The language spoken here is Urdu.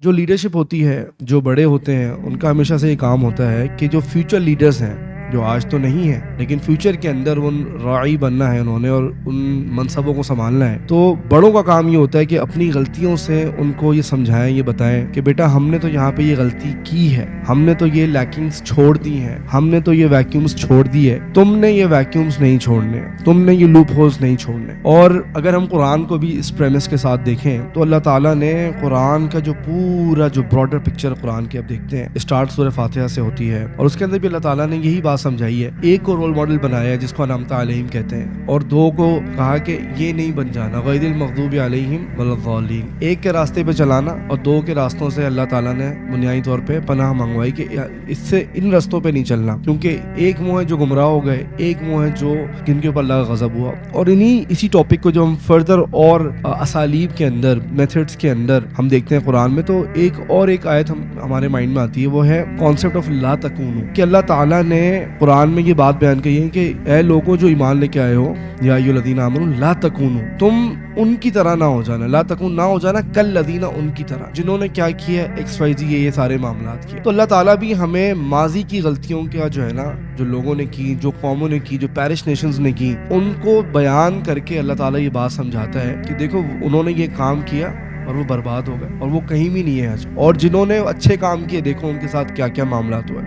جو لیڈرشپ ہوتی ہے، جو بڑے ہوتے ہیں، ان کا ہمیشہ سے یہ کام ہوتا ہے کہ جو فیوچر لیڈرز ہیں، جو آج تو نہیں ہے لیکن فیوچر کے اندر ان راعی بننا ہے انہوں نے اور ان منصبوں کو سنبھالنا ہے، تو بڑوں کا کام یہ ہوتا ہے کہ اپنی غلطیوں سے ان کو یہ سمجھائیں، یہ بتائیں کہ بیٹا ہم نے تو یہاں پہ یہ غلطی کی ہے، ہم نے تو یہ لیکنگز چھوڑ دی ہیں، ہم نے تو یہ ویکیومز چھوڑ دی ہے، تم نے یہ ویکیومز نہیں چھوڑنے، تم نے یہ لوپ ہولز نہیں چھوڑنے۔ اور اگر ہم قرآن کو بھی اس پریمس کے ساتھ دیکھیں تو اللہ تعالیٰ نے قرآن کا جو پورا جو براڈر پکچر قرآن کی اب دیکھتے ہیں، اسٹارٹ سورہ فاتحہ سے ہوتی ہے، اور اس کے اندر بھی اللہ تعالیٰ نے یہی بات سمجھائی ہے۔ ایک کو رول ماڈل بنایا ہے جس کو انعمت علیہم کہتے ہیں، اور دو کو کہا کہ یہ نہیں بن جانا غیر المغضوب علیہم ولا الضالین، ایک کے راستے پہ چلانا، اور دو کے راستوں سے اللہ تعالیٰ نے بنیادی طور پہ پناہ منگوائی کہ اس سے ان رستوں پہ نہیں چلنا، کیونکہ ایک منہ ہے جو گمراہ ہو گئے، ایک منہ ہے جو جن کے اوپر اللہ کا غضب ہوا۔ اور اسی ٹاپک کو جو ہم فردر اور اسالیب کے اندر، میتھڈز کے اندر ہم دیکھتے ہیں قرآن میں، تو ایک آیت ہمارے مائنڈ میں آتی ہے، وہ ہے کانسیپٹ آف لا تکونو، کہ اللہ تعالیٰ نے قرآن میں یہ بات بیان کی ہے کہ اے لوگوں جو ایمان لے کے آئے ہو، یا ایھا الذین آمنوا لا تکونو، تم ان کی طرح نہ ہو جانا، لا تکون نہ ہو جانا کالذین، ان کی طرح جنہوں نے کیا کیا ایکس وائی زی یہ سارے معاملات کیے۔ تو اللہ تعالیٰ بھی ہمیں ماضی کی غلطیوں کا جو ہے نا، جو لوگوں نے کی، جو قوموں نے کی، جو پیرش نیشنز نے کی، ان کو بیان کر کے اللہ تعالیٰ یہ بات سمجھاتا ہے کہ دیکھو انہوں نے یہ کام کیا اور وہ برباد ہو گئے اور وہ کہیں بھی نہیں ہے آج، اور جنہوں نے اچھے کام کیے دیکھو ان کے ساتھ کیا کیا معاملات ہوئے۔